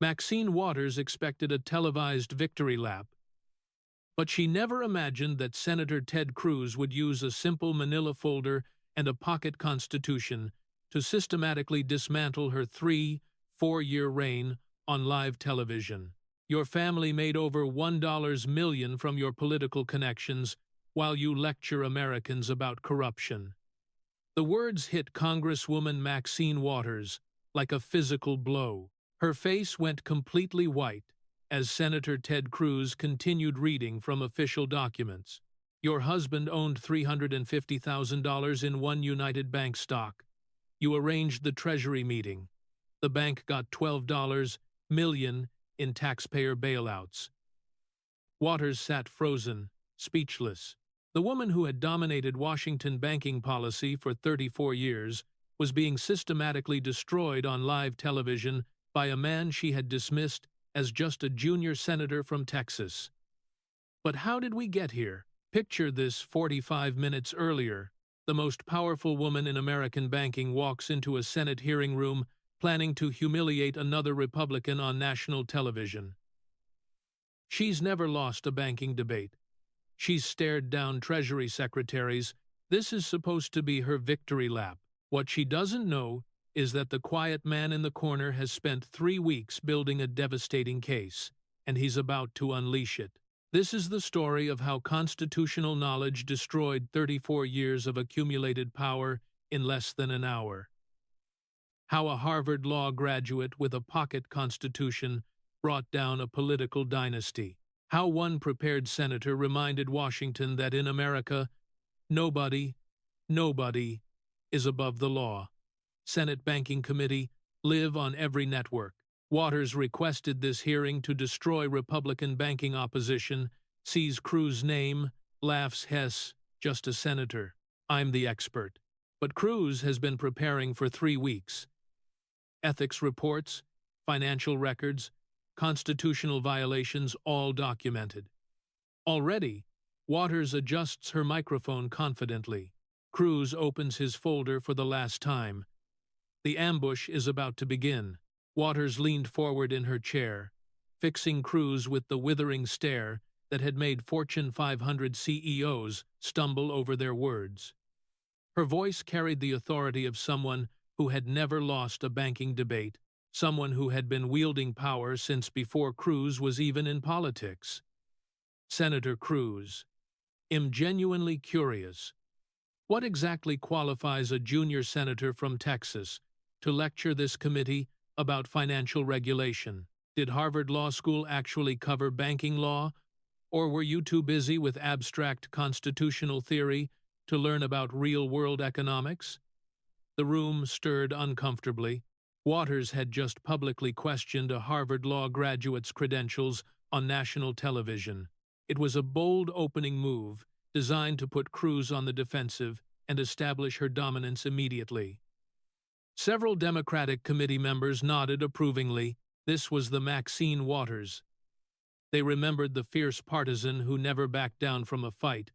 Maxine Waters expected a televised victory lap, but she never imagined that Senator Ted Cruz would use a simple manila folder and a pocket constitution to systematically dismantle her 3-4-year reign on live television. Your family made over $1 million from your political connections while you lecture Americans about corruption. The words hit Congresswoman Maxine Waters like a physical blow. Her face went completely white as Senator Ted Cruz continued reading from official documents. Your husband owned $350,000 in one United Bank stock. You arranged the Treasury meeting. The bank got $12 million in taxpayer bailouts. Waters sat frozen, speechless. The woman who had dominated Washington banking policy for 34 years was being systematically destroyed on live television by a man she had dismissed as just a junior senator from Texas. But how did we get here? Picture this: 45 minutes earlier, the most powerful woman in American banking walks into a Senate hearing room planning to humiliate another Republican on national television. She's never lost a banking debate. She's stared down Treasury secretaries. This is supposed to be her victory lap. What she doesn't know is that the quiet man in the corner has spent 3 weeks building a devastating case, and he's about to unleash it. This is the story of how constitutional knowledge destroyed 34 years of accumulated power in less than an hour. How a Harvard law graduate with a pocket constitution brought down a political dynasty. How one prepared senator reminded Washington that in America, nobody is above the law. Senate Banking Committee, live on every network. Waters requested this hearing to destroy Republican banking opposition, sees Cruz's name, laughs Hess, just a senator. I'm the expert. But Cruz has been preparing for 3 weeks. Ethics reports, financial records, constitutional violations all documented. Already, Waters adjusts her microphone confidently. Cruz opens his folder for the last time. The ambush is about to begin. Waters leaned forward in her chair, fixing Cruz with the withering stare that had made Fortune 500 CEOs stumble over their words. Her voice carried the authority of someone who had never lost a banking debate, someone who had been wielding power since before Cruz was even in politics. Senator Cruz, am genuinely curious. What exactly qualifies a junior senator from Texas to lecture this committee about financial regulation? Did Harvard Law School actually cover banking law, or were you too busy with abstract constitutional theory to learn about real-world economics? The room stirred uncomfortably. Waters had just publicly questioned a Harvard Law graduate's credentials on national television. It was a bold opening move, designed to put Cruz on the defensive and establish her dominance immediately. Several Democratic committee members nodded approvingly. This was the Maxine Waters. They remembered the fierce partisan who never backed down from a fight,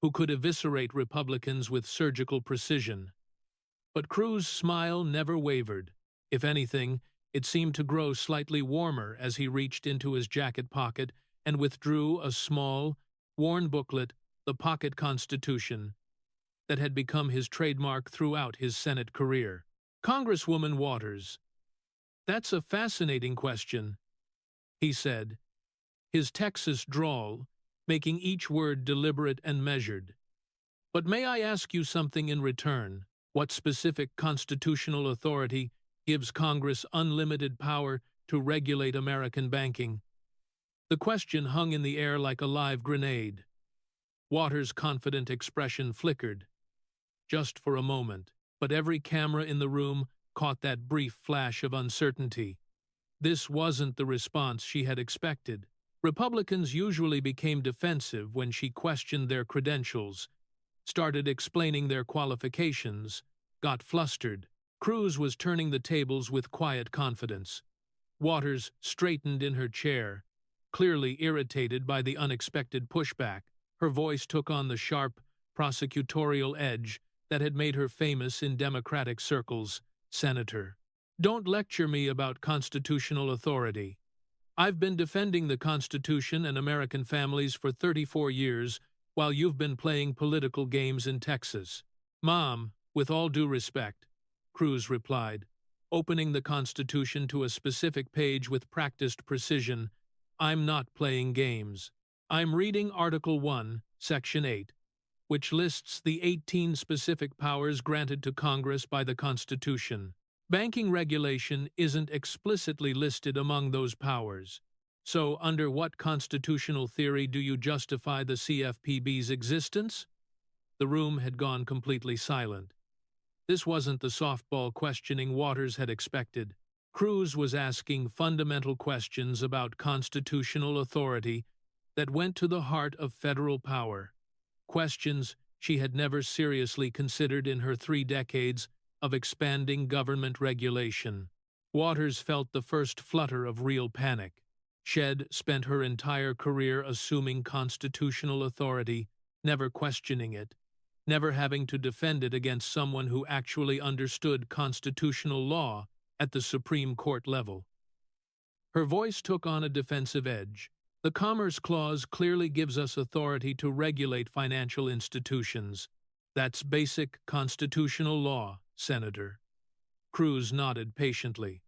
who could eviscerate Republicans with surgical precision. But Cruz's smile never wavered. If anything, it seemed to grow slightly warmer as he reached into his jacket pocket and withdrew a small, worn booklet, the Pocket Constitution, that had become his trademark throughout his Senate career. Congresswoman Waters, that's a fascinating question, he said, his Texas drawl making each word deliberate and measured. But may I ask you something in return? What specific constitutional authority gives Congress unlimited power to regulate American banking? The question hung in the air like a live grenade. Waters' confident expression flickered, just for a moment, but every camera in the room caught that brief flash of uncertainty. This wasn't the response she had expected. Republicans usually became defensive when she questioned their credentials, started explaining their qualifications, got flustered. Cruz was turning the tables with quiet confidence. Waters straightened in her chair, clearly irritated by the unexpected pushback. Her voice took on the sharp, prosecutorial edge that had made her famous in Democratic circles. Senator, Don't lecture me about constitutional authority. I've been defending the Constitution and American families for 34 years while you've been playing political games in Texas. Mom, with all due respect, Cruz replied, opening the Constitution to a specific page with practiced precision, I'm not playing games. I'm reading Article 1, Section 8, which lists the 18 specific powers granted to Congress by the Constitution. Banking regulation isn't explicitly listed among those powers. So, under what constitutional theory do you justify the CFPB's existence? The room had gone completely silent. This wasn't the softball questioning Waters had expected. Cruz was asking fundamental questions about constitutional authority that went to the heart of federal power, questions she had never seriously considered in her 3 decades of expanding government regulation. Waters felt the first flutter of real panic. She'd spent her entire career assuming constitutional authority, never questioning it, never having to defend it against someone who actually understood constitutional law at the Supreme Court level. Her voice took on a defensive edge. The Commerce Clause clearly gives us authority to regulate financial institutions. That's basic constitutional law, Senator. Cruz nodded patiently,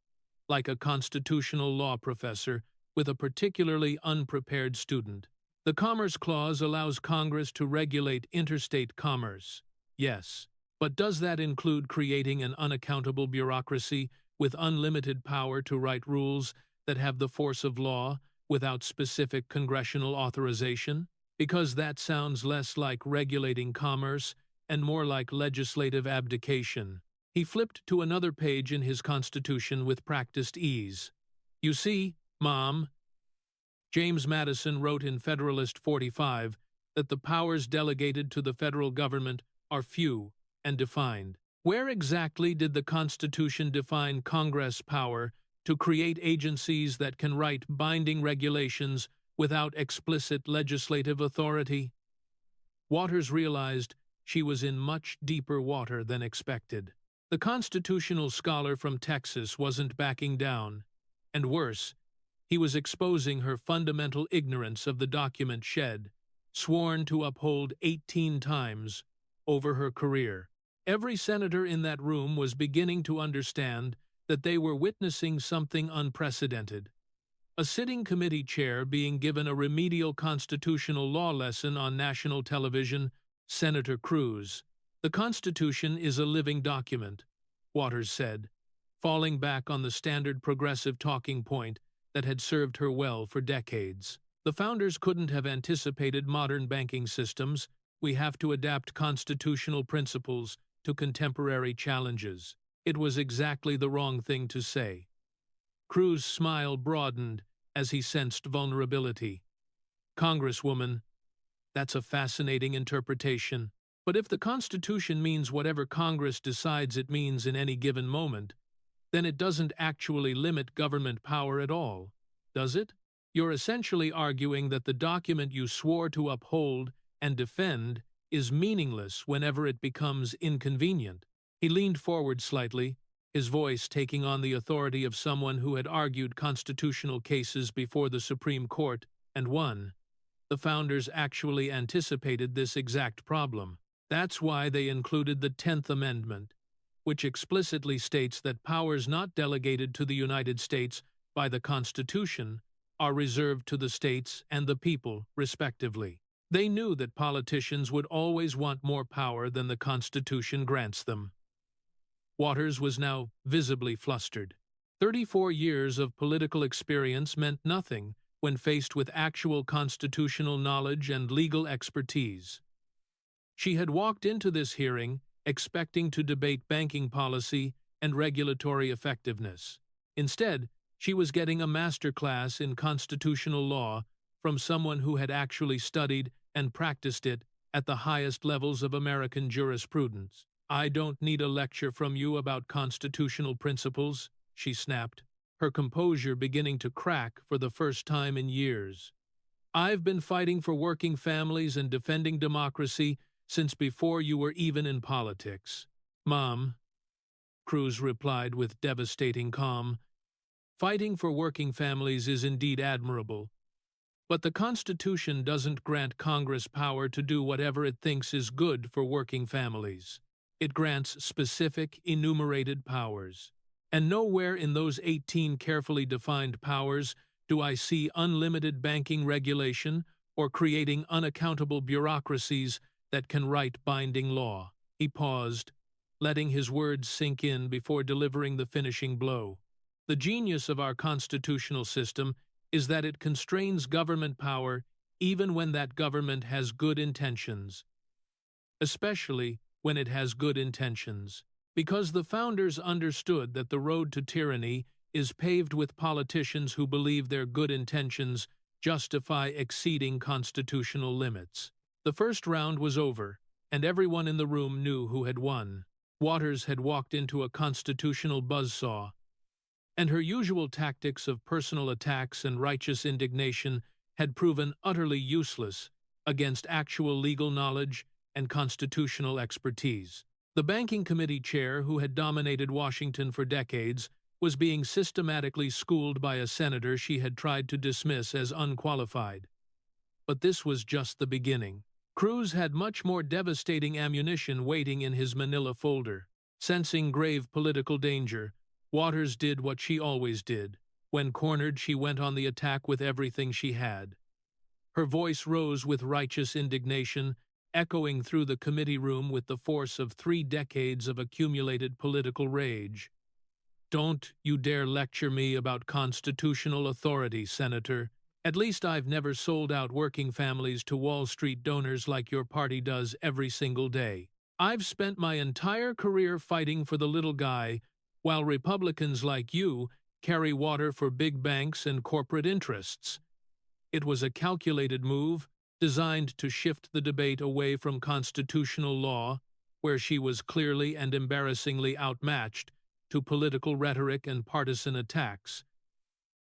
like a constitutional law professor with a particularly unprepared student. The Commerce Clause allows Congress to regulate interstate commerce. Yes, but does that include creating an unaccountable bureaucracy with unlimited power to write rules that have the force of law without specific congressional authorization? Because that sounds less like regulating commerce and more like legislative abdication. He flipped to another page in his Constitution with practiced ease. You see, Mom, James Madison wrote in Federalist 45 that the powers delegated to the federal government are few and defined. Where exactly did the Constitution define Congress power to create agencies that can write binding regulations without explicit legislative authority? Waters realized she was in much deeper water than expected. The constitutional scholar from Texas wasn't backing down, and worse, he was exposing her fundamental ignorance of the document she'd sworn to uphold 18 times over her career. Every senator in that room was beginning to understand that they were witnessing something unprecedented. A sitting committee chair being given a remedial constitutional law lesson on national television, Senator Cruz. The Constitution is a living document, Waters said, falling back on the standard progressive talking point that had served her well for decades. The founders couldn't have anticipated modern banking systems. We have to adapt constitutional principles to contemporary challenges. It was exactly the wrong thing to say. Cruz's smile broadened as he sensed vulnerability. Congresswoman, that's a fascinating interpretation. But if the Constitution means whatever Congress decides it means in any given moment, then it doesn't actually limit government power at all, does it? You're essentially arguing that the document you swore to uphold and defend is meaningless whenever it becomes inconvenient. He leaned forward slightly, his voice taking on the authority of someone who had argued constitutional cases before the Supreme Court and won. The founders actually anticipated this exact problem. That's why they included the 10th Amendment, which explicitly states that powers not delegated to the United States by the Constitution are reserved to the states and the people, respectively. They knew that politicians would always want more power than the Constitution grants them. Waters was now visibly flustered. 34 years of political experience meant nothing when faced with actual constitutional knowledge and legal expertise. She had walked into this hearing expecting to debate banking policy and regulatory effectiveness. Instead, she was getting a masterclass in constitutional law from someone who had actually studied and practiced it at the highest levels of American jurisprudence. I don't need a lecture from you about constitutional principles, she snapped, her composure beginning to crack for the first time in years. I've been fighting for working families and defending democracy since before you were even in politics. Mom, Cruz replied with devastating calm. "Fighting for working families is indeed admirable, but the Constitution doesn't grant Congress power to do whatever it thinks is good for working families. It grants specific, enumerated powers. And nowhere in those 18 carefully defined powers do I see unlimited banking regulation or creating unaccountable bureaucracies that can write binding law." He paused, letting his words sink in before delivering the finishing blow. "The genius of our constitutional system is that it constrains government power even when that government has good intentions. Especially when it has good intentions. Because the founders understood that the road to tyranny is paved with politicians who believe their good intentions justify exceeding constitutional limits." The first round was over, and everyone in the room knew who had won. Waters had walked into a constitutional buzzsaw, and her usual tactics of personal attacks and righteous indignation had proven utterly useless against actual legal knowledge and constitutional expertise. The Banking Committee chair, who had dominated Washington for decades, was being systematically schooled by a senator she had tried to dismiss as unqualified. But this was just the beginning. Cruz had much more devastating ammunition waiting in his manila folder. Sensing grave political danger, Waters did what she always did. When cornered, she went on the attack with everything she had. Her voice rose with righteous indignation, echoing through the committee room with the force of 3 decades of accumulated political rage. "Don't you dare lecture me about constitutional authority, Senator. At least I've never sold out working families to Wall Street donors like your party does every single day. I've spent my entire career fighting for the little guy, while Republicans like you carry water for big banks and corporate interests." It was a calculated move, designed to shift the debate away from constitutional law, where she was clearly and embarrassingly outmatched, to political rhetoric and partisan attacks,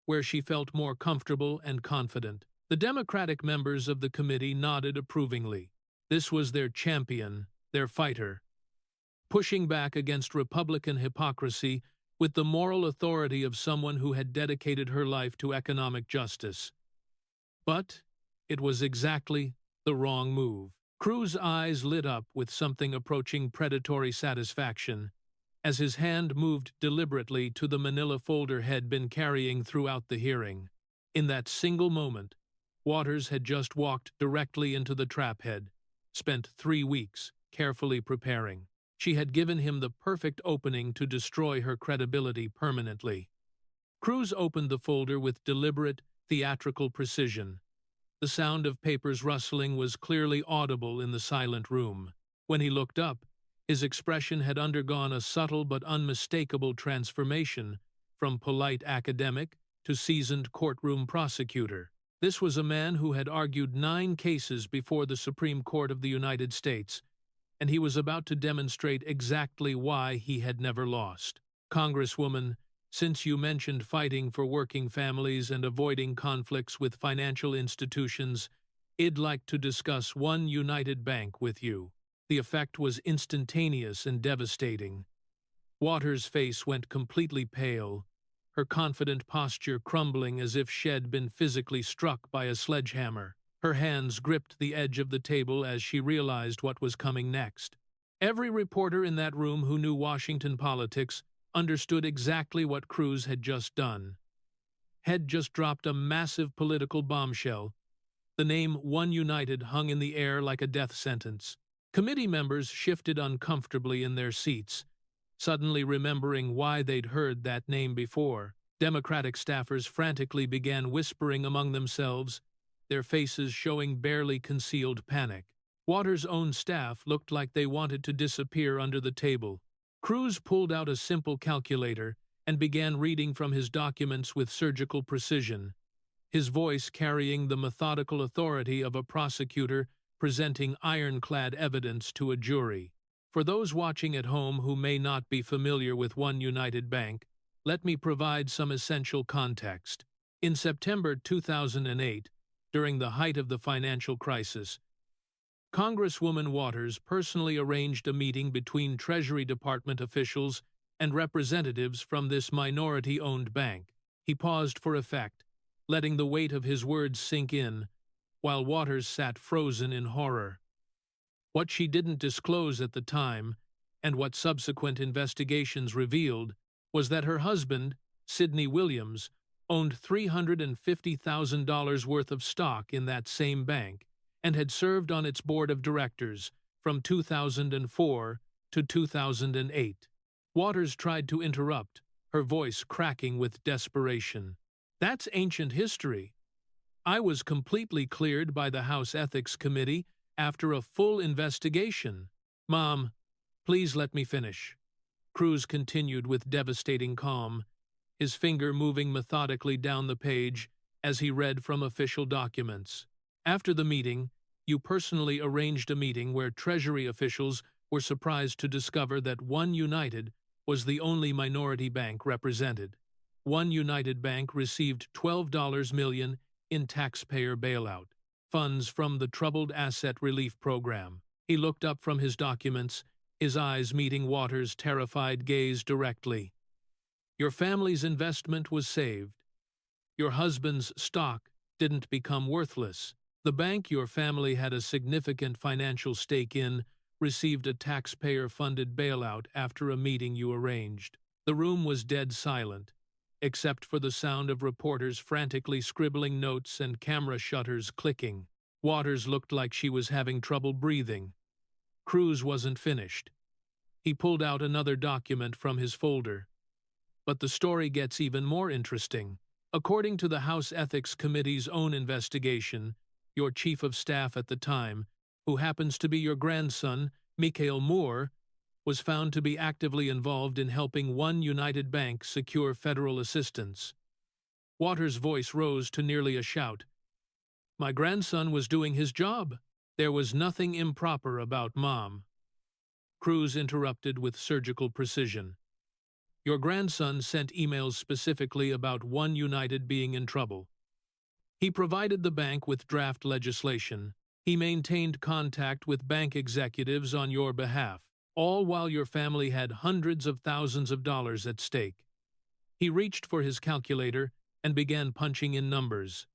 where she felt more comfortable and confident. The Democratic members of the committee nodded approvingly. This was their champion, their fighter, pushing back against Republican hypocrisy with the moral authority of someone who had dedicated her life to economic justice. But it was exactly the wrong move. Cruz's eyes lit up with something approaching predatory satisfaction as his hand moved deliberately to the manila folder had been carrying throughout the hearing. In that single moment, Waters had just walked directly into the trap head, spent 3 weeks carefully preparing. She had given him the perfect opening to destroy her credibility permanently. Cruz opened the folder with deliberate, theatrical precision. The sound of papers rustling was clearly audible in the silent room. When he looked up, his expression had undergone a subtle but unmistakable transformation from polite academic to seasoned courtroom prosecutor. This was a man who had argued 9 cases before the Supreme Court of the United States, and he was about to demonstrate exactly why he had never lost. "Congresswoman, since you mentioned fighting for working families and avoiding conflicts with financial institutions, I'd like to discuss One United Bank with you." The effect was instantaneous and devastating. Waters' face went completely pale, her confident posture crumbling as if she'd been physically struck by a sledgehammer. Her hands gripped the edge of the table as she realized what was coming next. Every reporter in that room who knew Washington politics understood exactly what Cruz had just done. Had just dropped a massive political bombshell. The name One United hung in the air like a death sentence. Committee members shifted uncomfortably in their seats, suddenly remembering why they'd heard that name before. Democratic staffers frantically began whispering among themselves, their faces showing barely concealed panic. Waters' own staff looked like they wanted to disappear under the table. Cruz pulled out a simple calculator and began reading from his documents with surgical precision, his voice carrying the methodical authority of a prosecutor presenting ironclad evidence to a jury. For those watching at home who may not be familiar with One United Bank, let me provide some essential context. In September 2008, during the height of the financial crisis, Congresswoman Waters personally arranged a meeting between Treasury Department officials and representatives from this minority-owned bank. He paused for effect, letting the weight of his words sink in, while Waters sat frozen in horror. What she didn't disclose at the time, and what subsequent investigations revealed, was that her husband, Sidney Williams, owned $350,000 worth of stock in that same bank and had served on its board of directors from 2004 to 2008. Waters tried to interrupt, her voice cracking with desperation. "That's ancient history. I was completely cleared by the House Ethics Committee after a full investigation." "Mom, please let me finish," Cruz continued with devastating calm, his finger moving methodically down the page as he read from official documents. "After the meeting, you personally arranged a meeting where Treasury officials were surprised to discover that One United was the only minority bank represented. One United Bank received $12 million in taxpayer bailout, funds from the Troubled Asset Relief Program." He looked up from his documents, his eyes meeting Waters' terrified gaze directly. "Your family's investment was saved. Your husband's stock didn't become worthless. The bank your family had a significant financial stake in received a taxpayer-funded bailout after a meeting you arranged." The room was dead silent, except for the sound of reporters frantically scribbling notes and camera shutters clicking. Waters looked like she was having trouble breathing. Cruz wasn't finished. He pulled out another document from his folder. But the story gets even more interesting. According to the House Ethics Committee's own investigation, your chief of staff at the time, who happens to be your grandson, Mikael Moore, was found to be actively involved in helping One United Bank secure federal assistance. Waters' voice rose to nearly a shout. "My grandson was doing his job. There was nothing improper about Mom." Cruz interrupted with surgical precision. "Your grandson sent emails specifically about One United being in trouble. He provided the bank with draft legislation. He maintained contact with bank executives on your behalf, all while your family had hundreds of thousands of dollars at stake." He reached for his calculator and began punching in numbers.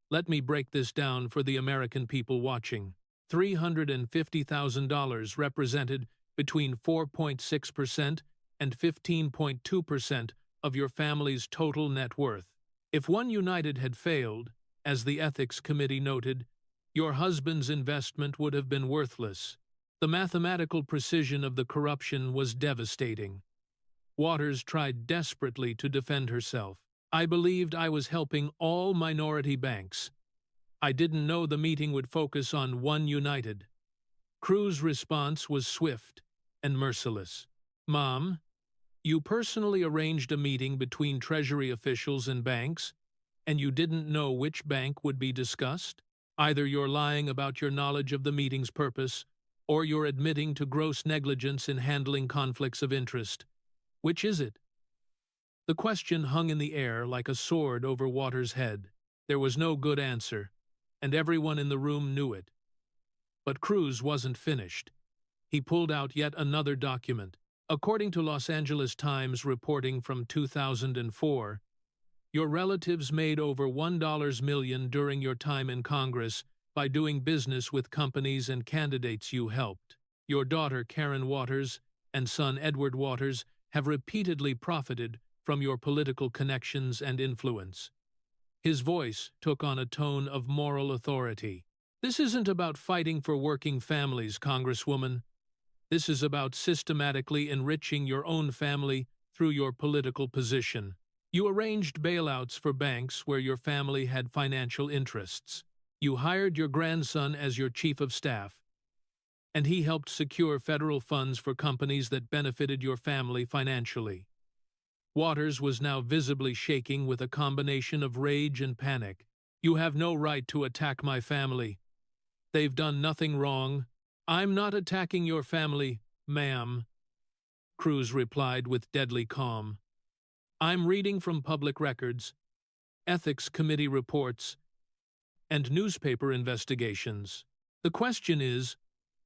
"Let me break this down for the American people watching. $350,000 represented between 4.6% and 15.2% of your family's total net worth. If One United had failed, as the Ethics Committee noted, your husband's investment would have been worthless." The mathematical precision of the corruption was devastating. Waters tried desperately to defend herself. "I believed I was helping all minority banks. I didn't know the meeting would focus on One United." Cruz's response was swift and merciless. "Mom, you personally arranged a meeting between Treasury officials and banks, and you didn't know which bank would be discussed? Either you're lying about your knowledge of the meeting's purpose, or you're admitting to gross negligence in handling conflicts of interest. Which is it?" The question hung in the air like a sword over Waters' head. There was no good answer, and everyone in the room knew it. But Cruz wasn't finished. He pulled out yet another document. According to Los Angeles Times reporting from 2004, your relatives made over $1 million during your time in Congress by doing business with companies and candidates you helped. Your daughter Karen Waters and son Edward Waters have repeatedly profited from your political connections and influence. His voice took on a tone of moral authority. "This isn't about fighting for working families, Congresswoman. This is about systematically enriching your own family through your political position. You arranged bailouts for banks where your family had financial interests. You hired your grandson as your chief of staff, and he helped secure federal funds for companies that benefited your family financially." Waters was now visibly shaking with a combination of rage and panic. "You have no right to attack my family. They've done nothing wrong." "I'm not attacking your family, ma'am," Cruz replied with deadly calm. "I'm reading from public records, ethics committee reports, and newspaper investigations. The question is,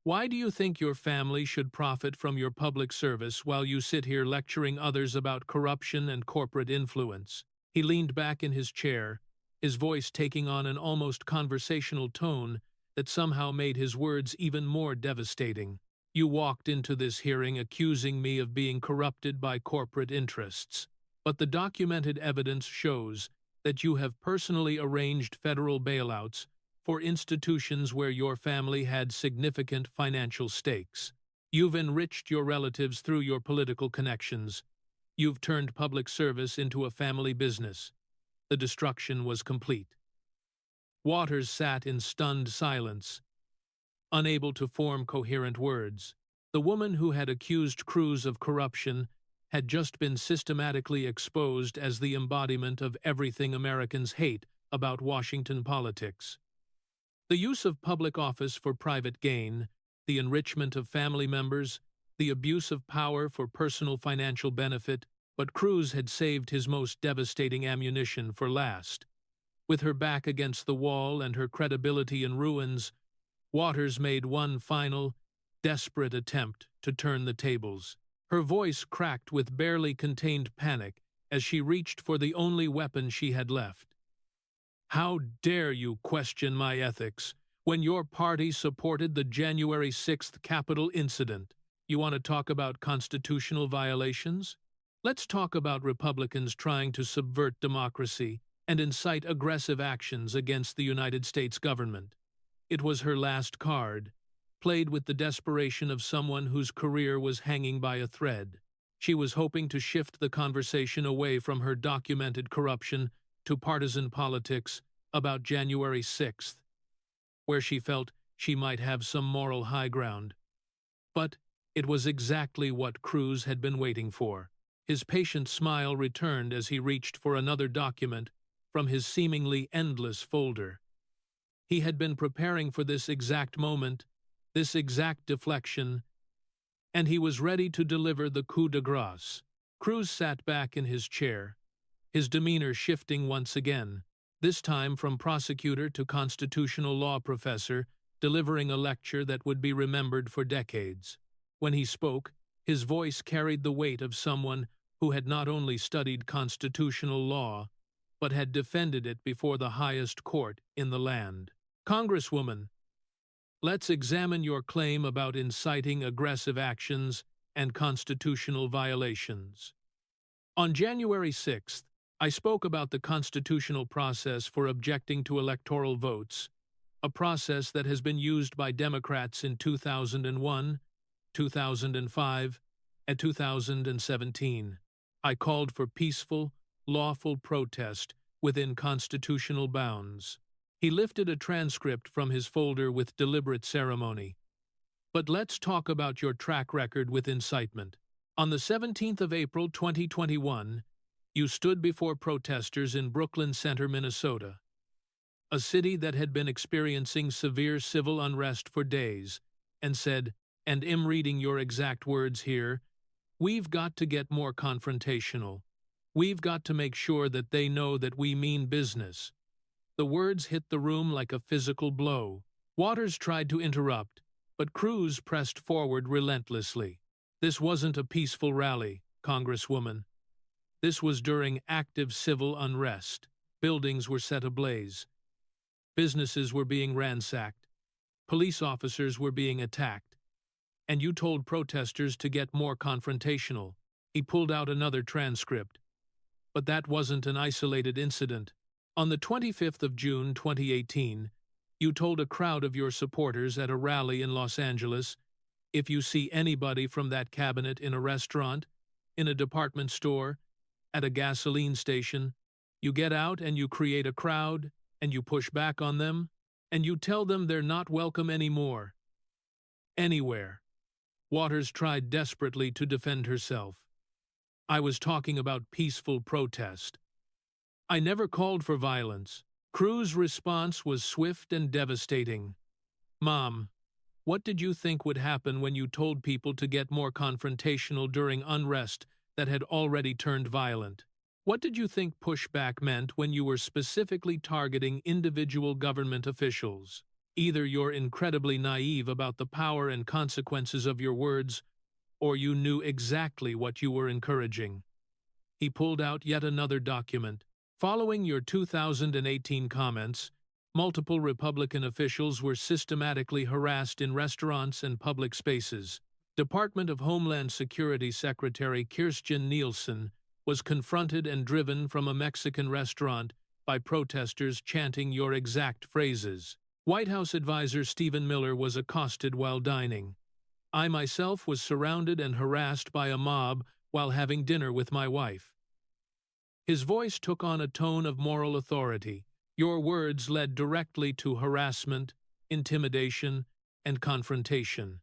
Why do you think your family should profit from your public service while you sit here lecturing others about corruption and corporate influence? He leaned back in his chair, his voice taking on an almost conversational tone that somehow made his words even more devastating. You walked into this hearing accusing me of being corrupted by corporate interests, but the documented evidence shows that you have personally arranged federal bailouts for institutions where your family had significant financial stakes. You've enriched your relatives through your political connections. You've turned public service into a family business. The destruction was complete. Waters sat in stunned silence, unable to form coherent words. The woman who had accused Cruz of corruption had just been systematically exposed as the embodiment of everything Americans hate about Washington politics. The use of public office for private gain, the enrichment of family members, the abuse of power for personal financial benefit, but Cruz had saved his most devastating ammunition for last. With her back against the wall and her credibility in ruins, Waters made one final, desperate attempt to turn the tables. Her voice cracked with barely contained panic as she reached for the only weapon she had left. How dare you question my ethics when your party supported the January 6th Capitol incident? You want to talk about constitutional violations? Let's talk about Republicans trying to subvert democracy and incite aggressive actions against the United States government. It was her last card, played with the desperation of someone whose career was hanging by a thread. She was hoping to shift the conversation away from her documented corruption to partisan politics about January 6th, where she felt she might have some moral high ground. But it was exactly what Cruz had been waiting for. His patient smile returned as he reached for another document from his seemingly endless folder. He had been preparing for this exact moment, this exact deflection, and he was ready to deliver the coup de grace. Cruz sat back in his chair, his demeanor shifting once again, this time from prosecutor to constitutional law professor, delivering a lecture that would be remembered for decades. When he spoke, his voice carried the weight of someone who had not only studied constitutional law, but had defended it before the highest court in the land. Congresswoman, let's examine your claim about inciting aggressive actions and constitutional violations. On January 6th, I spoke about the constitutional process for objecting to electoral votes, a process that has been used by Democrats in 2001, 2005, and 2017. I called for peaceful, lawful protest within constitutional bounds. He lifted a transcript from his folder with deliberate ceremony. But let's talk about your track record with incitement. On the 17th of April 2021, you stood before protesters in Brooklyn Center, Minnesota, a city that had been experiencing severe civil unrest for days, and said, and I'm reading your exact words here, "We've got to get more confrontational. We've got to make sure that they know that we mean business." The words hit the room like a physical blow. Waters tried to interrupt, but Cruz pressed forward relentlessly. This wasn't a peaceful rally, Congresswoman. This was during active civil unrest. Buildings were set ablaze. Businesses were being ransacked. Police officers were being attacked. And you told protesters to get more confrontational. He pulled out another transcript. But that wasn't an isolated incident. On the 25th of June 2018, you told a crowd of your supporters at a rally in Los Angeles, if you see anybody from that cabinet in a restaurant, in a department store, at a gasoline station, you get out and you create a crowd, and you push back on them, and you tell them they're not welcome anymore. Anywhere. Waters tried desperately to defend herself. I was talking about peaceful protest. I never called for violence. Cruz's response was swift and devastating. Mom, what did you think would happen when you told people to get more confrontational during unrest that had already turned violent? What did you think pushback meant when you were specifically targeting individual government officials? Either you're incredibly naive about the power and consequences of your words, or you knew exactly what you were encouraging. He pulled out yet another document. Following your 2018 comments, multiple Republican officials were systematically harassed in restaurants and public spaces. Department of Homeland Security Secretary Kirstjen Nielsen was confronted and driven from a Mexican restaurant by protesters chanting your exact phrases. White House advisor Stephen Miller was accosted while dining. I myself was surrounded and harassed by a mob while having dinner with my wife. His voice took on a tone of moral authority. Your words led directly to harassment, intimidation, and confrontation.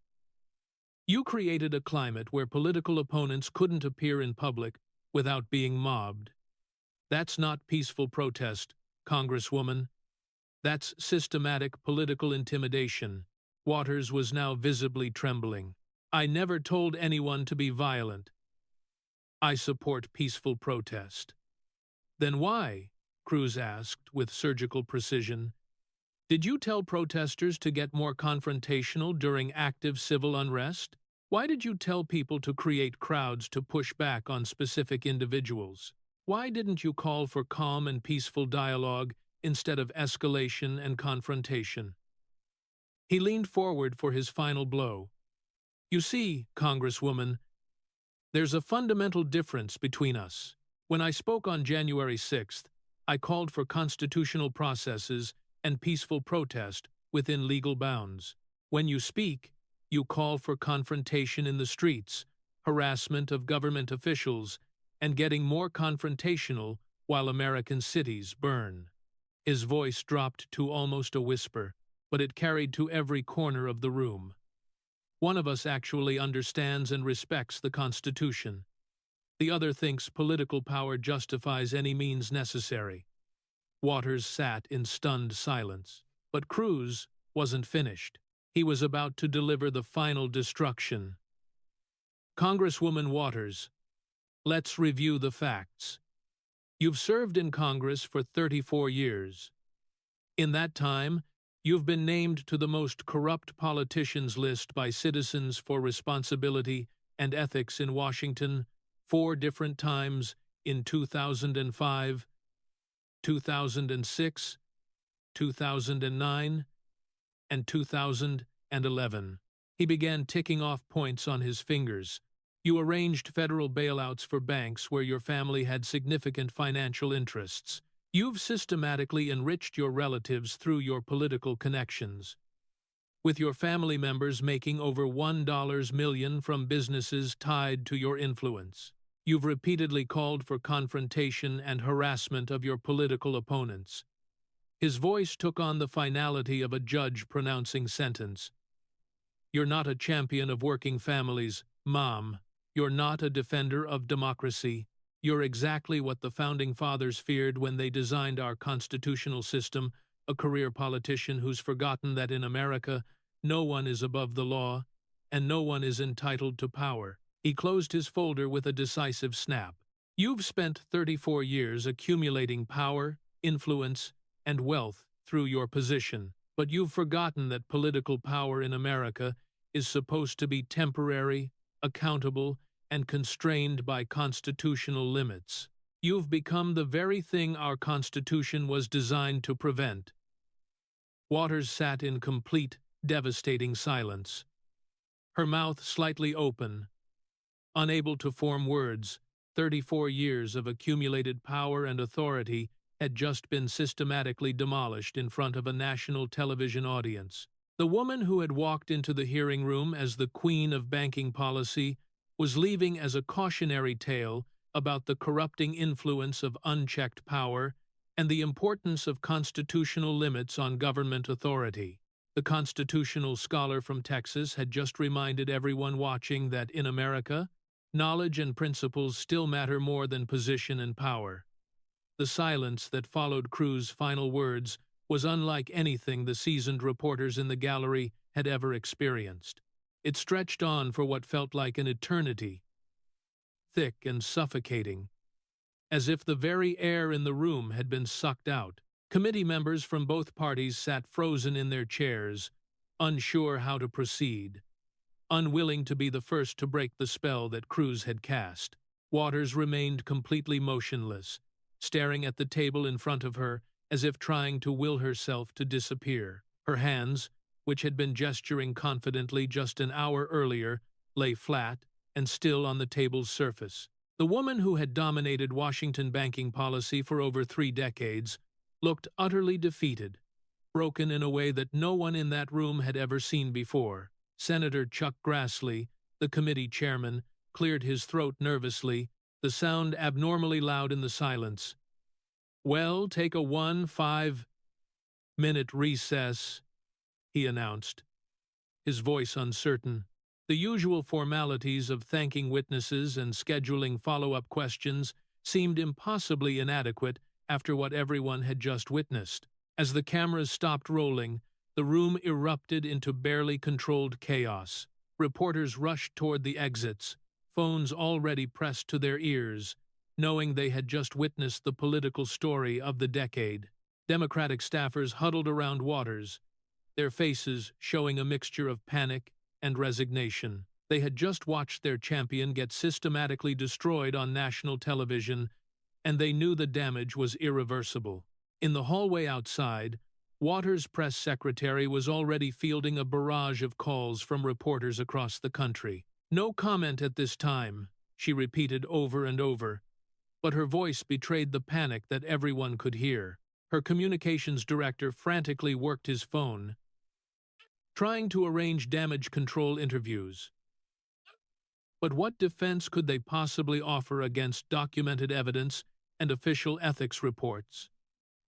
You created a climate where political opponents couldn't appear in public without being mobbed. That's not peaceful protest, Congresswoman. That's systematic political intimidation. Waters was now visibly trembling. I never told anyone to be violent. I support peaceful protest. Then why? Cruz asked with surgical precision. Did you tell protesters to get more confrontational during active civil unrest? Why did you tell people to create crowds to push back on specific individuals? Why didn't you call for calm and peaceful dialogue instead of escalation and confrontation? He leaned forward for his final blow. You see, Congresswoman, there's a fundamental difference between us. When I spoke on January 6th, I called for constitutional processes and peaceful protest within legal bounds. When you speak, you call for confrontation in the streets, harassment of government officials, and getting more confrontational while American cities burn. His voice dropped to almost a whisper, but it carried to every corner of the room. One of us actually understands and respects the Constitution. The other thinks political power justifies any means necessary. Waters sat in stunned silence. But Cruz wasn't finished. He was about to deliver the final destruction. Congresswoman Waters, let's review the facts. You've served in Congress for 34 years. In that time, you've been named to the most corrupt politicians list by Citizens for Responsibility and Ethics in Washington 4 different times in 2005, 2006, 2009, and 2011. He began ticking off points on his fingers. You arranged federal bailouts for banks where your family had significant financial interests. You've systematically enriched your relatives through your political connections, with your family members making over $1 million from businesses tied to your influence. You've repeatedly called for confrontation and harassment of your political opponents. His voice took on the finality of a judge pronouncing sentence. You're not a champion of working families, Mom. You're not a defender of democracy. You're exactly what the Founding Fathers feared when they designed our constitutional system, a career politician who's forgotten that in America, no one is above the law, and no one is entitled to power. He closed his folder with a decisive snap. You've spent 34 years accumulating power, influence, and wealth through your position, but you've forgotten that political power in America is supposed to be temporary, accountable, and constrained by constitutional limits. You've become the very thing our Constitution was designed to prevent. Waters sat in complete, devastating silence, her mouth slightly open, unable to form words. 34 years of accumulated power and authority had just been systematically demolished in front of a national television audience. The woman who had walked into the hearing room as the queen of banking policy was leaving as a cautionary tale about the corrupting influence of unchecked power and the importance of constitutional limits on government authority. The constitutional scholar from Texas had just reminded everyone watching that in America, knowledge and principles still matter more than position and power. The silence that followed Cruz's final words was unlike anything the seasoned reporters in the gallery had ever experienced. It stretched on for what felt like an eternity, thick and suffocating, as if the very air in the room had been sucked out. Committee members from both parties sat frozen in their chairs, unsure how to proceed, unwilling to be the first to break the spell that Cruz had cast. Waters remained completely motionless, staring at the table in front of her as if trying to will herself to disappear. Her hands, which had been gesturing confidently just an hour earlier, lay flat and still on the table's surface. The woman who had dominated Washington banking policy for over 3 decades looked utterly defeated, broken in a way that no one in that room had ever seen before. Senator Chuck Grassley, the committee chairman, cleared his throat nervously, the sound abnormally loud in the silence. "Well, take a 1-5-minute recess," he announced, his voice uncertain. The usual formalities of thanking witnesses and scheduling follow-up questions seemed impossibly inadequate after what everyone had just witnessed. As the cameras stopped rolling, the room erupted into barely controlled chaos. Reporters rushed toward the exits, phones already pressed to their ears, knowing they had just witnessed the political story of the decade. Democratic staffers huddled around Waters, their faces showing a mixture of panic and resignation. They had just watched their champion get systematically destroyed on national television, and they knew the damage was irreversible. In the hallway outside, Waters' press secretary was already fielding a barrage of calls from reporters across the country. "No comment at this time," she repeated over and over, but her voice betrayed the panic that everyone could hear. Her communications director frantically worked his phone, trying to arrange damage control interviews. But what defense could they possibly offer against documented evidence and official ethics reports?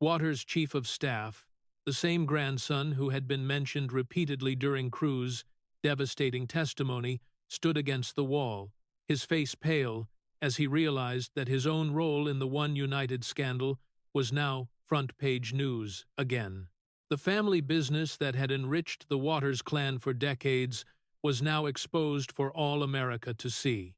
Waters' chief of staff, the same grandson who had been mentioned repeatedly during Cruz's devastating testimony, stood against the wall, his face pale, as he realized that his own role in the One United scandal was now front-page news again. The family business that had enriched the Waters clan for decades was now exposed for all America to see.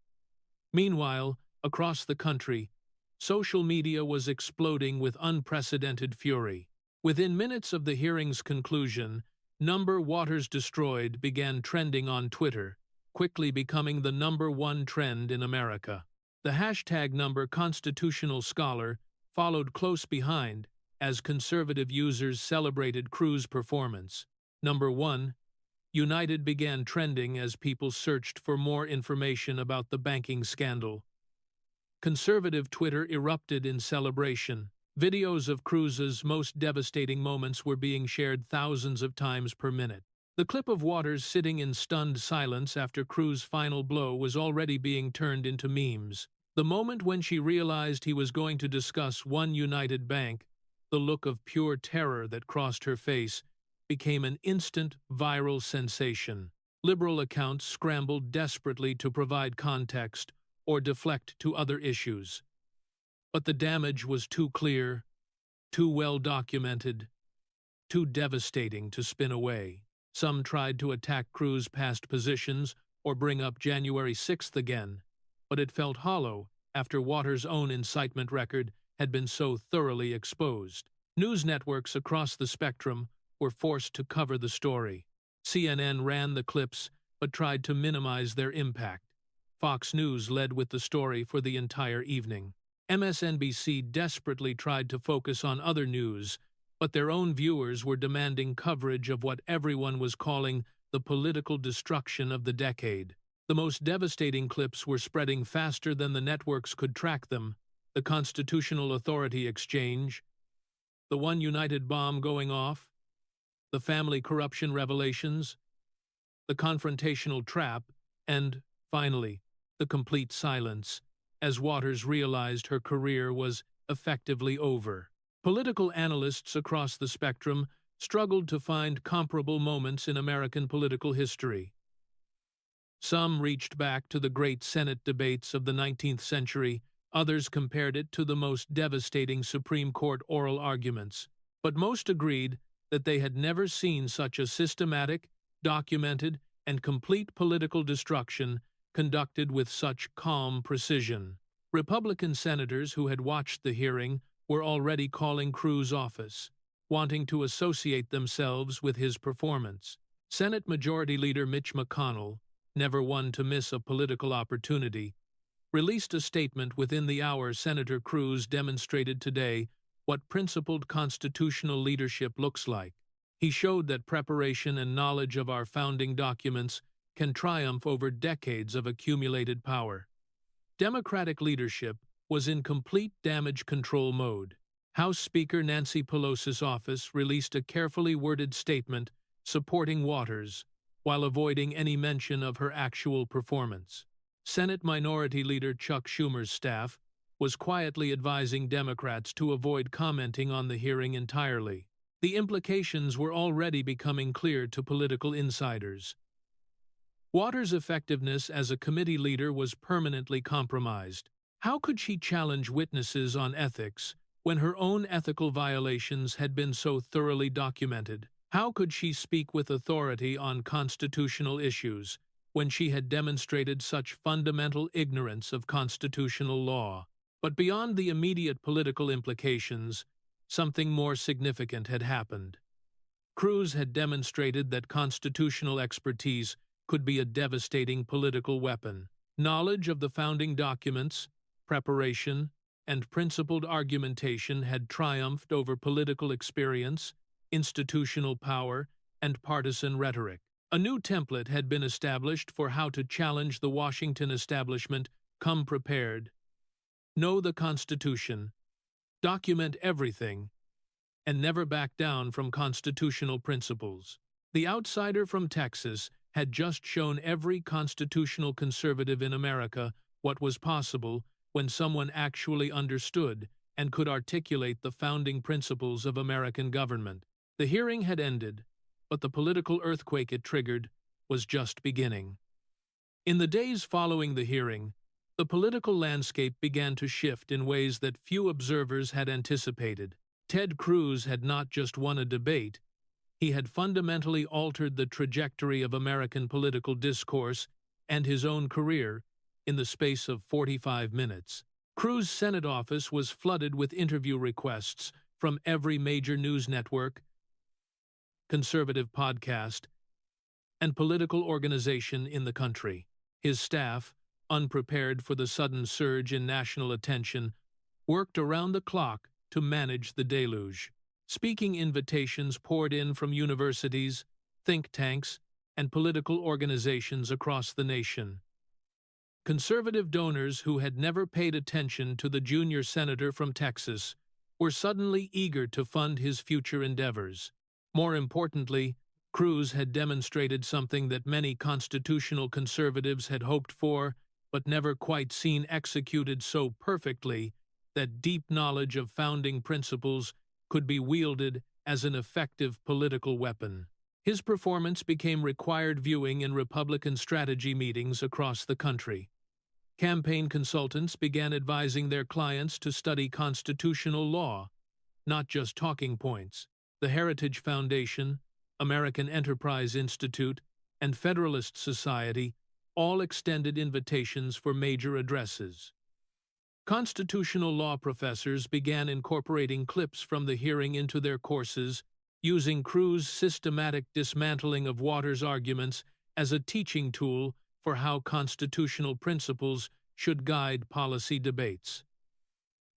Meanwhile, across the country, social media was exploding with unprecedented fury. Within minutes of the hearing's conclusion, number Waters destroyed began trending on Twitter, quickly becoming the #1 trend in America. The hashtag number constitutional scholar followed close behind as conservative users celebrated Cruz's performance. #1 United began trending as people searched for more information about the banking scandal. Conservative Twitter erupted in celebration. Videos of Cruz's most devastating moments were being shared thousands of times per minute. The clip of Waters sitting in stunned silence after Cruz's final blow was already being turned into memes. The moment when she realized he was going to discuss One United Bank, the look of pure terror that crossed her face became an instant viral sensation. Liberal accounts scrambled desperately to provide context or deflect to other issues. But the damage was too clear, too well documented, too devastating to spin away. Some tried to attack Cruz's past positions or bring up January 6th again, but it felt hollow after Waters' own incitement record had been so thoroughly exposed. News networks across the spectrum were forced to cover the story. CNN ran the clips but tried to minimize their impact. Fox News led with the story for the entire evening. MSNBC desperately tried to focus on other news, but their own viewers were demanding coverage of what everyone was calling the political destruction of the decade. The most devastating clips were spreading faster than the networks could track them: the Constitutional Authority exchange, the One United bomb going off, the family corruption revelations, the confrontational trap, and, finally, the complete silence, as Waters realized her career was effectively over. Political analysts across the spectrum struggled to find comparable moments in American political history. Some reached back to the great Senate debates of the 19th century, others compared it to the most devastating Supreme Court oral arguments, but most agreed that they had never seen such a systematic, documented, and complete political destruction conducted with such calm precision. Republican senators who had watched the hearing were already calling Cruz's office. wanting to associate themselves with his performance. Senate Majority Leader Mitch McConnell, never one to miss a political opportunity, released a statement within the hour. Senator Cruz demonstrated today what principled constitutional leadership looks like. He showed that preparation and knowledge of our founding documents can triumph over decades of accumulated power. Democratic leadership was in complete damage control mode. House Speaker Nancy Pelosi's office released a carefully worded statement supporting Waters, while avoiding any mention of her actual performance. Senate Minority Leader Chuck Schumer's staff was quietly advising Democrats to avoid commenting on the hearing entirely. The implications were already becoming clear to political insiders. Waters' effectiveness as a committee leader was permanently compromised. How could she challenge witnesses on ethics when her own ethical violations had been so thoroughly documented? How could she speak with authority on constitutional issues when she had demonstrated such fundamental ignorance of constitutional law? But beyond the immediate political implications, something more significant had happened. Cruz had demonstrated that constitutional expertise could be a devastating political weapon. Knowledge of the founding documents, preparation, and principled argumentation had triumphed over political experience, institutional power, and partisan rhetoric. A new template had been established for how to challenge the Washington establishment. Come prepared. Know the Constitution. Document everything. And never back down from constitutional principles. The outsider from Texas had just shown every constitutional conservative in America what was possible when someone actually understood and could articulate the founding principles of American government. The hearing had ended, but the political earthquake it triggered was just beginning. In the days following the hearing, the political landscape began to shift in ways that few observers had anticipated. Ted Cruz had not just won a debate, he had fundamentally altered the trajectory of American political discourse and his own career in the space of 45 minutes. Cruz's Senate office was flooded with interview requests from every major news network, conservative podcast, and political organization in the country. His staff, unprepared for the sudden surge in national attention, worked around the clock to manage the deluge. Speaking invitations poured in from universities, think tanks, and political organizations across the nation. Conservative donors who had never paid attention to the junior senator from Texas were suddenly eager to fund his future endeavors. More importantly, Cruz had demonstrated something that many constitutional conservatives had hoped for but never quite seen executed so perfectly, that deep knowledge of founding principles could be wielded as an effective political weapon. His performance became required viewing in Republican strategy meetings across the country. Campaign consultants began advising their clients to study constitutional law, not just talking points. The Heritage Foundation, American Enterprise Institute, and Federalist Society all extended invitations for major addresses. Constitutional law professors began incorporating clips from the hearing into their courses, using Cruz's systematic dismantling of Waters' arguments as a teaching tool for how constitutional principles should guide policy debates.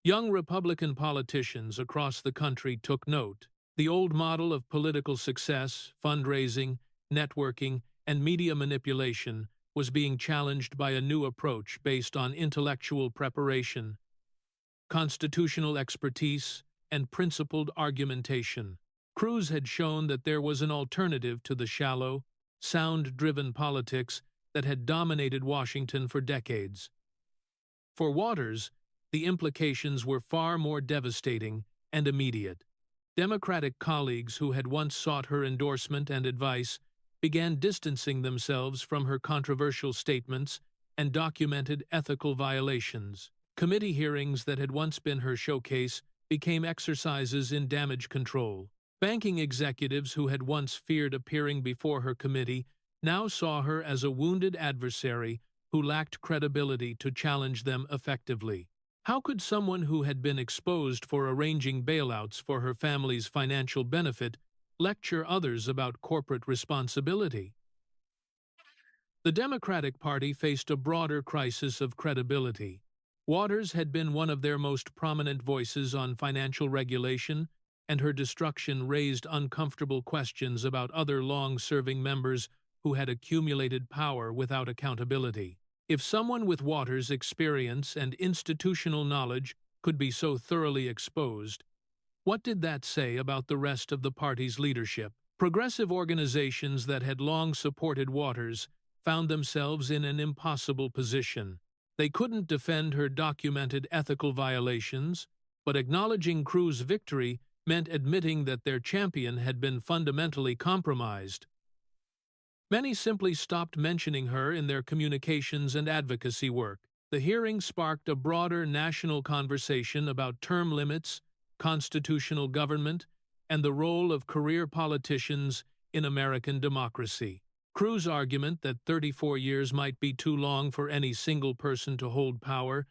Young Republican politicians across the country took note. The old model of political success, fundraising, networking, and media manipulation was being challenged by a new approach based on intellectual preparation, constitutional expertise, and principled argumentation. Cruz had shown that there was an alternative to the shallow, sound-driven politics that had dominated Washington for decades. For Waters, the implications were far more devastating and immediate. Democratic colleagues who had once sought her endorsement and advice began distancing themselves from her controversial statements and documented ethical violations. Committee hearings that had once been her showcase became exercises in damage control. Banking executives who had once feared appearing before her committee now saw her as a wounded adversary who lacked credibility to challenge them effectively. How could someone who had been exposed for arranging bailouts for her family's financial benefit lecture others about corporate responsibility? The Democratic Party faced a broader crisis of credibility. Waters had been one of their most prominent voices on financial regulation, and her destruction raised uncomfortable questions about other long-serving members who had accumulated power without accountability. If someone with Waters' experience and institutional knowledge could be so thoroughly exposed, what did that say about the rest of the party's leadership? Progressive organizations that had long supported Waters found themselves in an impossible position. They couldn't defend her documented ethical violations, but acknowledging Cruz's victory meant admitting that their champion had been fundamentally compromised. Many simply stopped mentioning her in their communications and advocacy work. The hearing sparked a broader national conversation about term limits, constitutional government, and the role of career politicians in American democracy. Cruz's argument that 34 years might be too long for any single person to hold power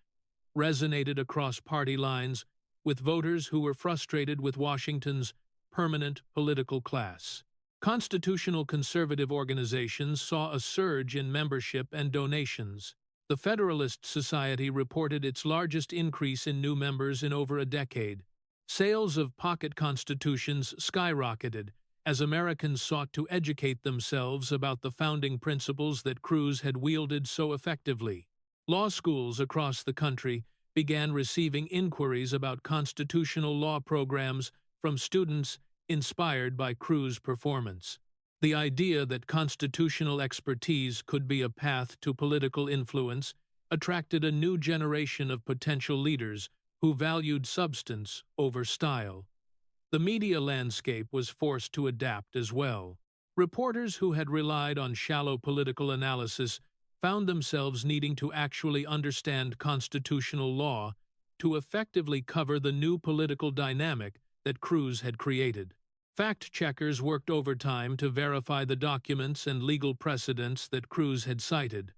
resonated across party lines with voters who were frustrated with Washington's permanent political class. Constitutional conservative organizations saw a surge in membership and donations. The Federalist Society reported its largest increase in new members in over a decade. Sales of pocket constitutions skyrocketed as Americans sought to educate themselves about the founding principles that Cruz had wielded so effectively. Law schools across the country began receiving inquiries about constitutional law programs from students inspired by Cruz's performance. The idea that constitutional expertise could be a path to political influence attracted a new generation of potential leaders who valued substance over style. The media landscape was forced to adapt as well. Reporters who had relied on shallow political analysis found themselves needing to actually understand constitutional law to effectively cover the new political dynamic that Cruz had created. Fact-checkers worked overtime to verify the documents and legal precedents that Cruz had cited,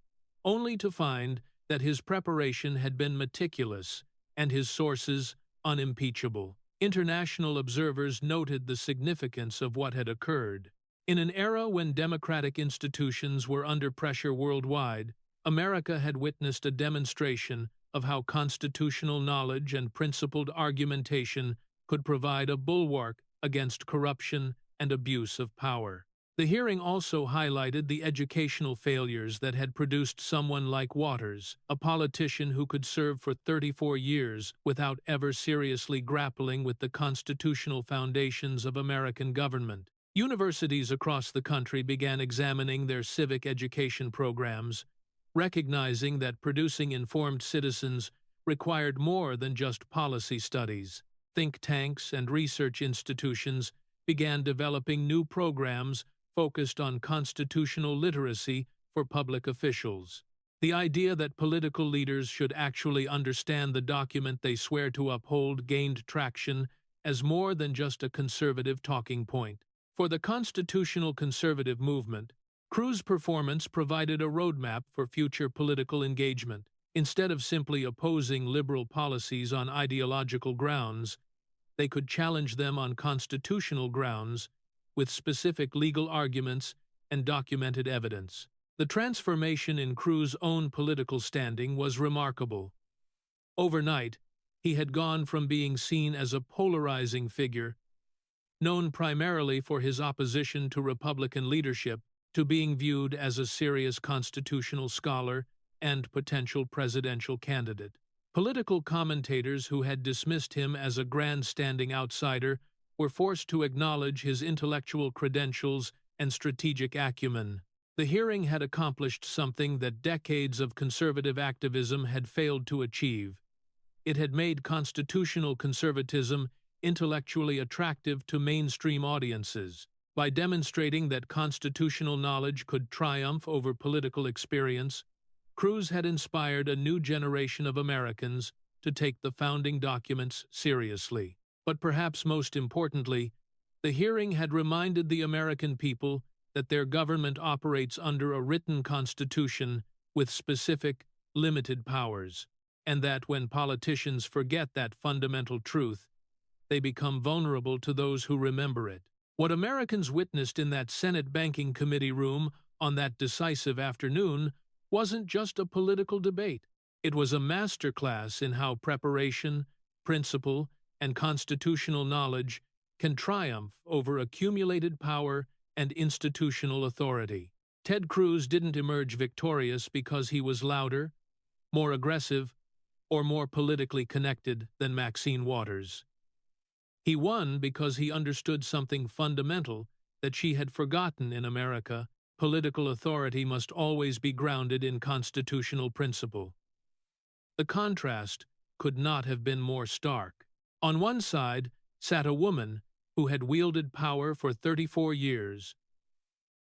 only to find that his preparation had been meticulous and his sources unimpeachable. International observers noted the significance of what had occurred. In an era when democratic institutions were under pressure worldwide, America had witnessed a demonstration of how constitutional knowledge and principled argumentation could provide a bulwark against corruption and abuse of power. The hearing also highlighted the educational failures that had produced someone like Waters, a politician who could serve for 34 years without ever seriously grappling with the constitutional foundations of American government. Universities across the country began examining their civic education programs, recognizing that producing informed citizens required more than just policy studies. Think tanks and research institutions began developing new programs focused on constitutional literacy for public officials. The idea that political leaders should actually understand the document they swear to uphold gained traction as more than just a conservative talking point. For the constitutional conservative movement, Cruz's performance provided a roadmap for future political engagement. Instead of simply opposing liberal policies on ideological grounds, they could challenge them on constitutional grounds with specific legal arguments and documented evidence. The transformation in Cruz's own political standing was remarkable. Overnight, he had gone from being seen as a polarizing figure, known primarily for his opposition to Republican leadership, to being viewed as a serious constitutional scholar and potential presidential candidate. Political commentators who had dismissed him as a grandstanding outsider were forced to acknowledge his intellectual credentials and strategic acumen. The hearing had accomplished something that decades of conservative activism had failed to achieve. It had made constitutional conservatism intellectually attractive to mainstream audiences. By demonstrating that constitutional knowledge could triumph over political experience, Cruz had inspired a new generation of Americans to take the founding documents seriously. But perhaps most importantly, the hearing had reminded the American people that their government operates under a written constitution with specific, limited powers. and that when politicians forget that fundamental truth, they become vulnerable to those who remember it. What Americans witnessed in that Senate Banking Committee room on that decisive afternoon wasn't just a political debate. It was a masterclass in how preparation, principle, and constitutional knowledge can triumph over accumulated power and institutional authority. Ted Cruz didn't emerge victorious because he was louder, more aggressive, or more politically connected than Maxine Waters. He won because he understood something fundamental that she had forgotten in America: political authority must always be grounded in constitutional principle. The contrast could not have been more stark. On one side sat a woman who had wielded power for 34 years,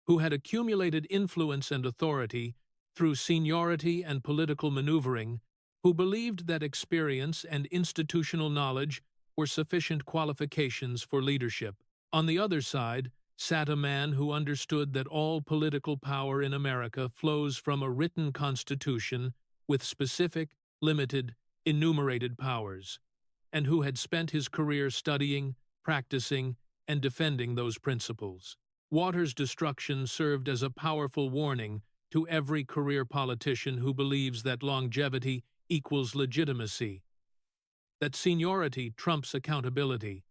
who had accumulated influence and authority through seniority and political maneuvering, who believed that experience and institutional knowledge were sufficient qualifications for leadership. On the other side sat a man who understood that all political power in America flows from a written constitution with specific, limited, enumerated powers, and who had spent his career studying, practicing, and defending those principles. Waters' destruction served as a powerful warning to every career politician who believes that longevity equals legitimacy, that seniority trumps accountability,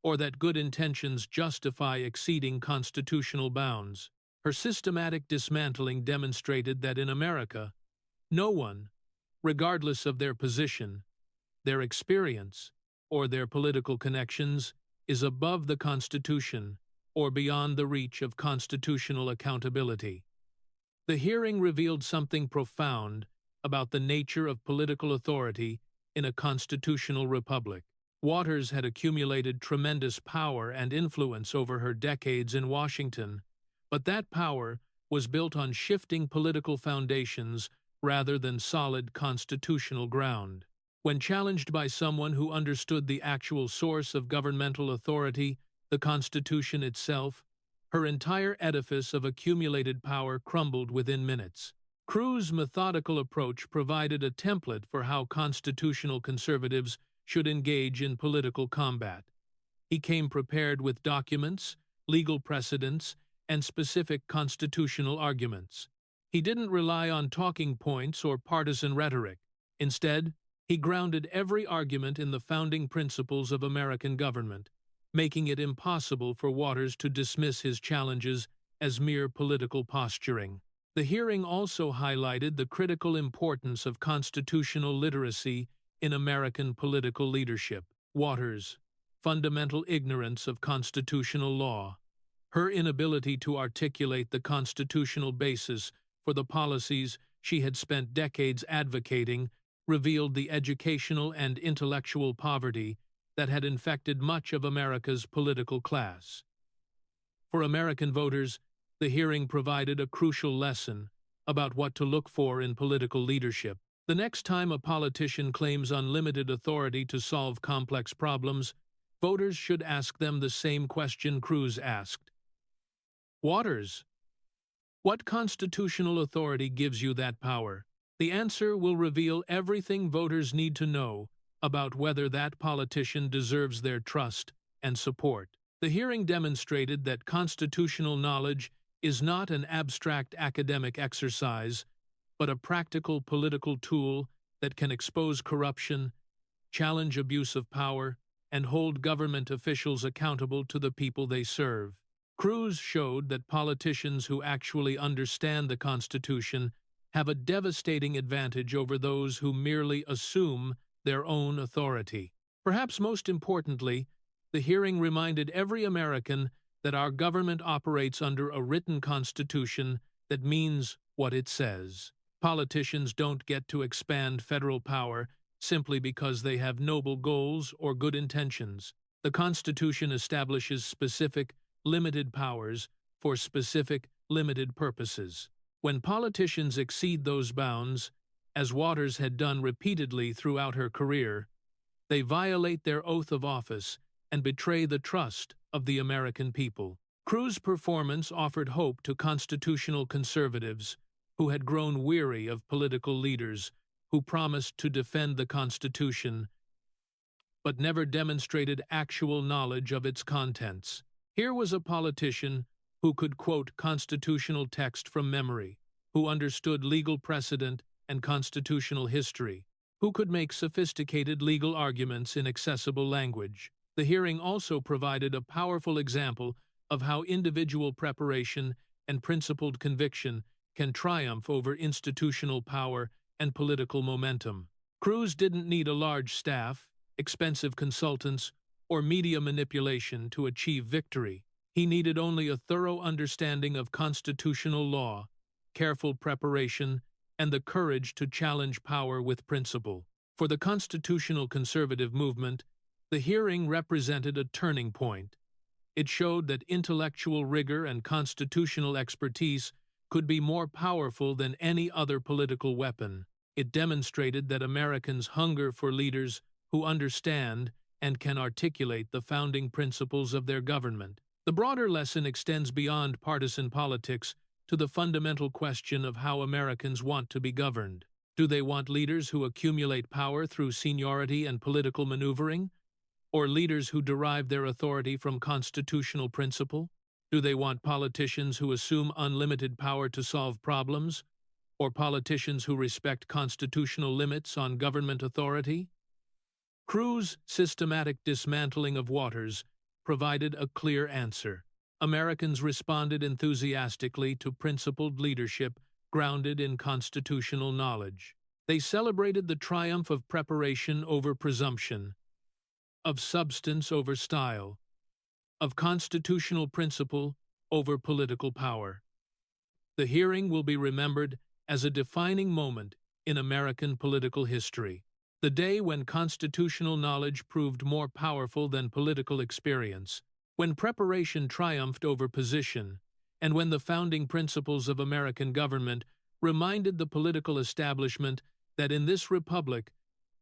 or that good intentions justify exceeding constitutional bounds. Her systematic dismantling demonstrated that in America, no one, regardless of their position, their experience, or their political connections, is above the Constitution or beyond the reach of constitutional accountability. The hearing revealed something profound about the nature of political authority in a constitutional republic. Waters had accumulated tremendous power and influence over her decades in Washington, but that power was built on shifting political foundations rather than solid constitutional ground. When challenged by someone who understood the actual source of governmental authority, the Constitution itself, her entire edifice of accumulated power crumbled within minutes. Cruz's methodical approach provided a template for how constitutional conservatives should engage in political combat. He came prepared with documents, legal precedents, and specific constitutional arguments. He didn't rely on talking points or partisan rhetoric. Instead, he grounded every argument in the founding principles of American government, making it impossible for Waters to dismiss his challenges as mere political posturing. The hearing also highlighted the critical importance of constitutional literacy in American political leadership. Waters' fundamental ignorance of constitutional law, her inability to articulate the constitutional basis for the policies she had spent decades advocating, revealed the educational and intellectual poverty that had infected much of America's political class. For American voters, the hearing provided a crucial lesson about what to look for in political leadership. The next time a politician claims unlimited authority to solve complex problems, voters should ask them the same question Cruz asked. Waters, what constitutional authority gives you that power? The answer will reveal everything voters need to know about whether that politician deserves their trust and support. The hearing demonstrated that constitutional knowledge is not an abstract academic exercise, but a practical political tool that can expose corruption, challenge abuse of power, and hold government officials accountable to the people they serve. Cruz showed that politicians who actually understand the Constitution have a devastating advantage over those who merely assume their own authority. Perhaps most importantly, the hearing reminded every American that our government operates under a written constitution that means what it says. Politicians don't get to expand federal power simply because they have noble goals or good intentions. The Constitution establishes specific, limited powers for specific, limited purposes. When politicians exceed those bounds, as Waters had done repeatedly throughout her career, they violate their oath of office and betray the trust of the American people. Cruz's performance offered hope to constitutional conservatives who had grown weary of political leaders who promised to defend the Constitution, but never demonstrated actual knowledge of its contents. Here was a politician who could quote constitutional text from memory, who understood legal precedent and constitutional history, who could make sophisticated legal arguments in accessible language. The hearing also provided a powerful example of how individual preparation and principled conviction can triumph over institutional power and political momentum. Cruz didn't need a large staff, expensive consultants, or media manipulation to achieve victory. He needed only a thorough understanding of constitutional law, careful preparation, and the courage to challenge power with principle. For the constitutional conservative movement, the hearing represented a turning point. It showed that intellectual rigor and constitutional expertise could be more powerful than any other political weapon. It demonstrated that Americans hunger for leaders who understand and can articulate the founding principles of their government. The broader lesson extends beyond partisan politics to the fundamental question of how Americans want to be governed. Do they want leaders who accumulate power through seniority and political maneuvering, or leaders who derive their authority from constitutional principle? Do they want politicians who assume unlimited power to solve problems, or politicians who respect constitutional limits on government authority? Cruz's systematic dismantling of Waters provided a clear answer. Americans responded enthusiastically to principled leadership grounded in constitutional knowledge. They celebrated the triumph of preparation over presumption, of substance over style, of constitutional principle over political power. The hearing will be remembered as a defining moment in American political history, the day when constitutional knowledge proved more powerful than political experience, when preparation triumphed over position, and when the founding principles of American government reminded the political establishment that in this republic,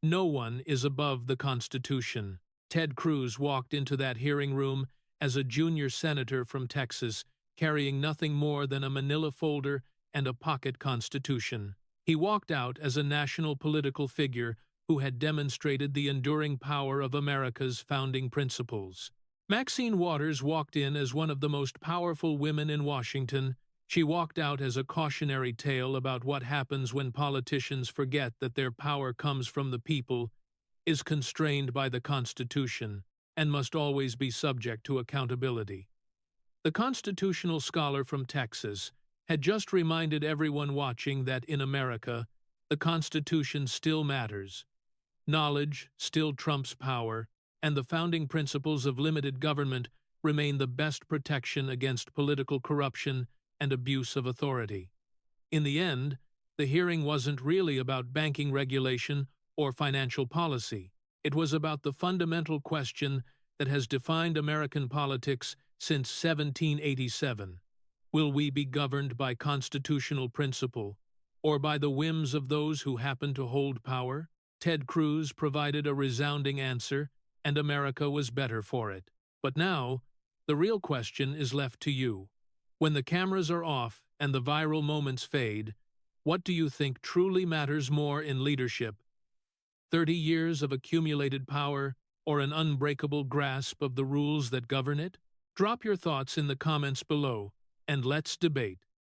no one is above the Constitution. Ted Cruz walked into that hearing room as a junior senator from Texas, carrying nothing more than a manila folder and a pocket constitution. He walked out as a national political figure who had demonstrated the enduring power of America's founding principles. Maxine Waters walked in as one of the most powerful women in Washington. She walked out as a cautionary tale about what happens when politicians forget that their power comes from the people, is constrained by the Constitution, and must always be subject to accountability. The constitutional scholar from Texas had just reminded everyone watching that in America, the Constitution still matters. Knowledge still trumps power, and the founding principles of limited government remain the best protection against political corruption and abuse of authority. In the end, the hearing wasn't really about banking regulation or financial policy. It was about the fundamental question that has defined American politics since 1787. Will we be governed by constitutional principle, or by the whims of those who happen to hold power? Ted Cruz provided a resounding answer, and America was better for it. But now, the real question is left to you. When the cameras are off and the viral moments fade, what do you think truly matters more in leadership? 30 years of accumulated power, or an unbreakable grasp of the rules that govern it? Drop your thoughts in the comments below, and let's debate.